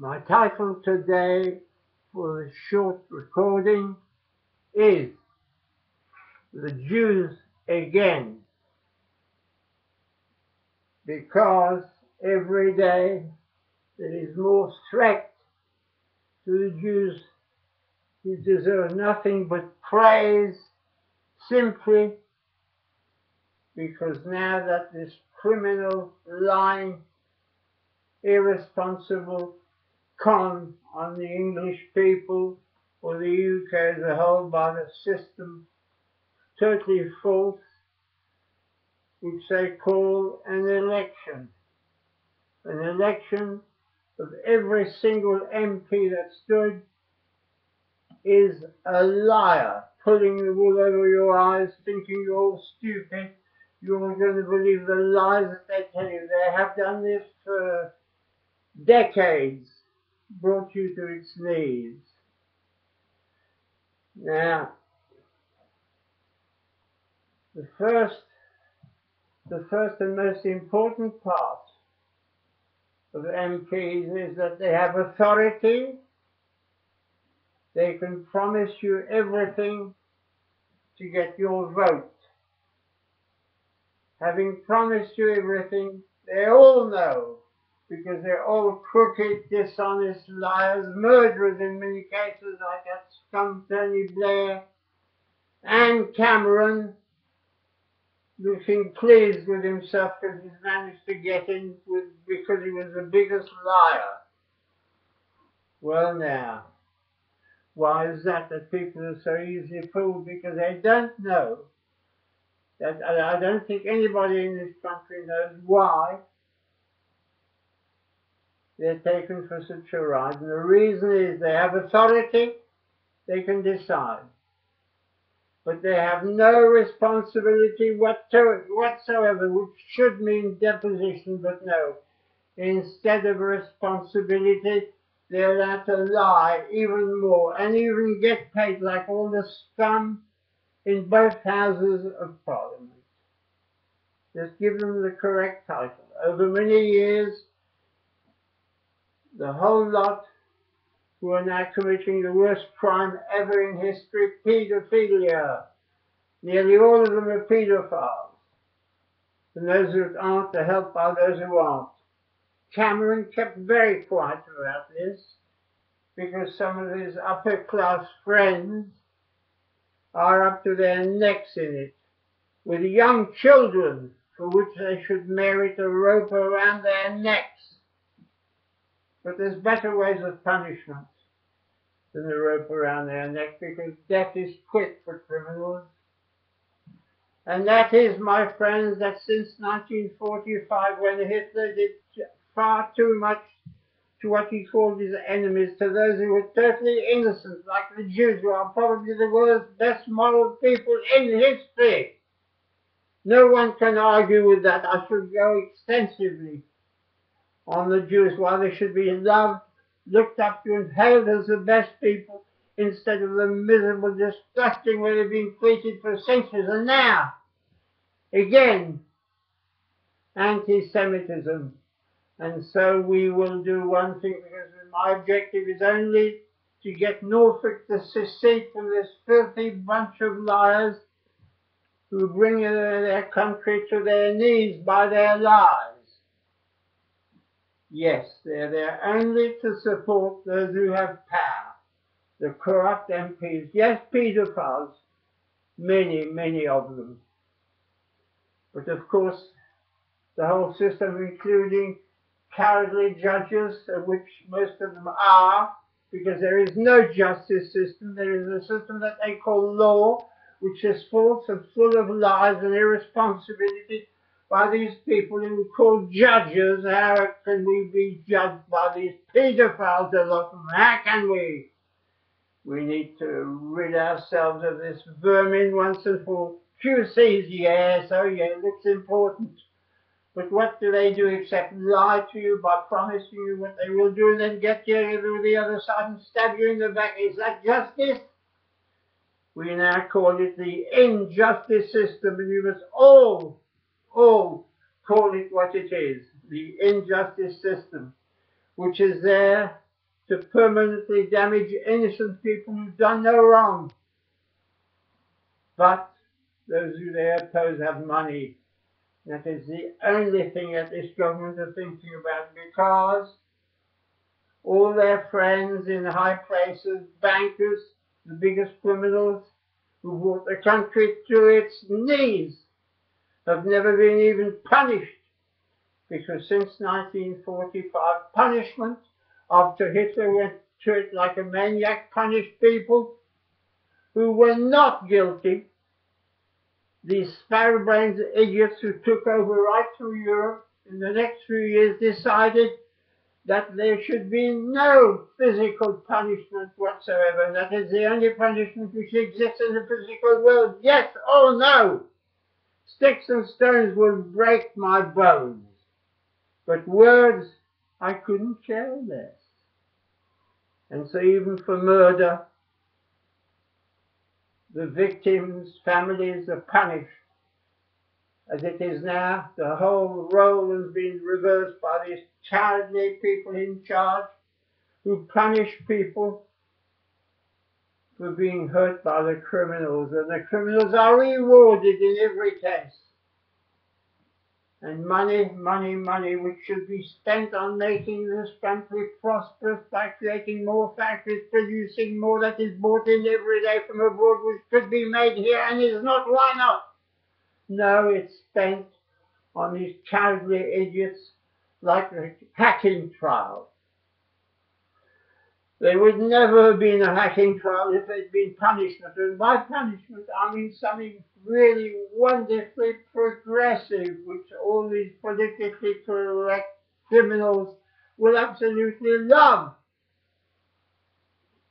My title today for this short recording is The Jews Again, because every day there is more threat to the Jews who deserve nothing but praise, simply because now that this criminal, lying, irresponsible con on the English people or the UK as a whole by the system, totally false, which they call an election. An election of every single MP that stood is a liar, pulling the wool over your eyes, thinking you're all stupid. You're going to believe the lies that they tell you. They have done this for decades, brought you to its knees. Now, the first and most important part of MPs is that they have authority. They can promise you everything to get your vote. Having promised you everything, they all know, because they're all crooked, dishonest liars, murderers in many cases, like that scum Tony Blair and Cameron, looking pleased with himself because he's managed to get in because he was the biggest liar. Well now, why is that people are so easily fooled? Because they don't know that, I don't think anybody in this country knows why they're taken for such a ride. And the reason is they have authority, they can decide. But they have no responsibility whatsoever, which should mean deposition, but no. Instead of responsibility, they're allowed to lie even more and even get paid like all the scum in both houses of Parliament. Just give them the correct title. Over many years, the whole lot who are now committing the worst crime ever in history, paedophilia. Nearly all of them are paedophiles. And those who aren't are helped by those who aren't. Cameron kept very quiet about this because some of his upper class friends are up to their necks in it, with young children for which they should merit a rope around their necks. But there's better ways of punishment than a rope around their neck, because death is quick for criminals. And that is, my friends, that since 1945, when Hitler did far too much to what he called his enemies, to those who were totally innocent, like the Jews, who are probably the world's best moral people in history. No one can argue with that. I should go extensively on the Jews, why they should be loved, looked up to, and held as the best people, instead of the miserable, disgusting way they've been treated for centuries. And now, again, anti-Semitism. And so we will do one thing, because my objective is only to get Norfolk to secede from this filthy bunch of liars who bring their country to their knees by their lies. Yes, they're there only to support those who have power, the corrupt MPs. Yes, paedophiles, many, many of them. But of course, the whole system, including cowardly judges, of which most of them are, because there is no justice system. There is a system that they call law, which is false and full of lies and irresponsibility by these people who call judges. How can we be judged by these paedophiles, a lot of them? How can we? We need to rid ourselves of this vermin once and for all. QCs, yes, oh yeah, it looks important. But what do they do except lie to you by promising you what they will do, and then get you to the other side and stab you in the back? Is that justice? We now call it the injustice system, and you must all call it what it is, the injustice system, which is there to permanently damage innocent people who've done no wrong. But those who they oppose have money. That is the only thing that this government is thinking about, because all their friends in high places, bankers, the biggest criminals who brought the country to its knees, have never been even punished, because since 1945, punishment, after Hitler went to it like a maniac, punished people who were not guilty. These sparrow-brained idiots who took over right through Europe in the next few years decided that there should be no physical punishment whatsoever. That is the only punishment which exists in the physical world. Yes or no? Sticks and stones will break my bones, but words I couldn't care less. And so even for murder, the victims' families are punished. As it is now, the whole role has been reversed by these cowardly people in charge who punish people for being hurt by the criminals, and the criminals are rewarded in every case. And money, money, money, which should be spent on making this country prosperous by creating more factories, producing more that is bought in every day from abroad, which could be made here and is not. Why not? No, it's spent on these cowardly idiots like the hacking trial. There would never have been a hacking trial if there'd been punishment. And by punishment, I mean something really wonderfully progressive, which all these politically correct criminals will absolutely love.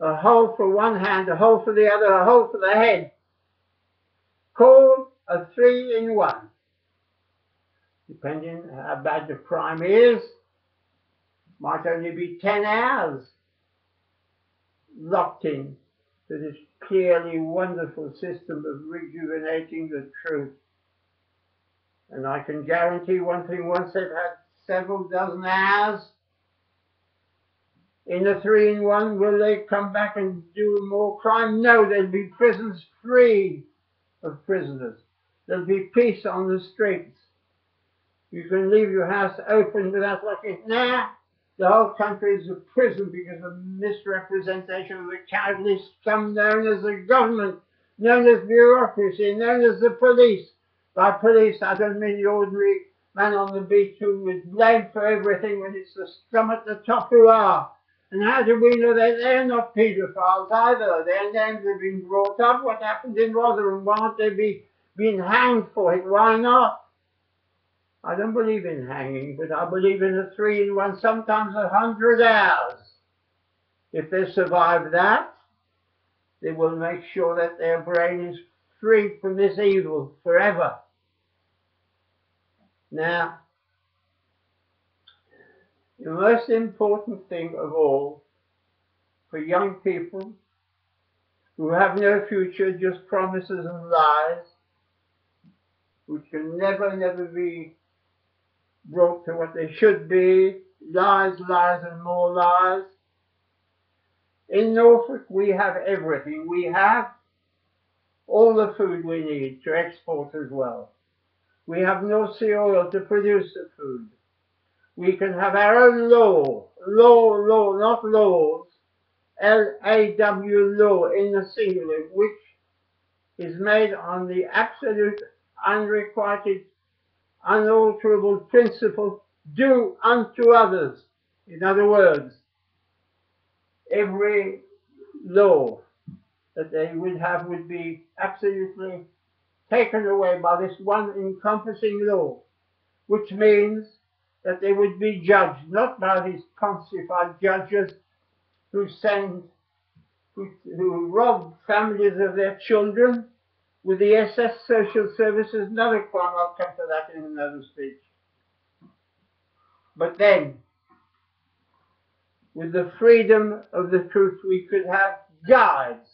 A hole for one hand, a hole for the other, a hole for the head. Called a 3-in-1. Depending on how bad the crime is, might only be 10 hours locked in to this clearly wonderful system of rejuvenating the truth. And I can guarantee one thing: once they've had several dozen hours in a 3-in-1, will they come back and do more crime? No, there'll be prisons free of prisoners. There'll be peace on the streets. You can leave your house open without locking. Now, the whole country is a prison because of misrepresentation of the cowardly scum known as the government, known as bureaucracy, known as the police. By police, I don't mean the ordinary man on the beach who is blamed for everything, when it's the scum at the top who are. And how do we know that they're not paedophiles either? Their names have been brought up. What happened in Rotherham? Why aren't they being hanged for it? Why not? I don't believe in hanging, but I believe in a 3-in-1, sometimes 100 hours. If they survive that, they will make sure that their brain is free from this evil forever. Now, the most important thing of all for young people who have no future, just promises and lies, which can never, never be brought to what they should be, lies, lies and more lies. In Norfolk we have everything. We have all the food we need to export as well. We have no sea oil to produce the food. We can have our own law, not laws, L-A-W, law in the singular, which is made on the absolute, unrequited, unalterable principle, do unto others. In other words, every law that they would have would be absolutely taken away by this one encompassing law, which means that they would be judged not by these pontified judges who rob families of their children with the SS social services. Another crime, I'll come to that in another speech. But then, with the freedom of the truth, we could have guides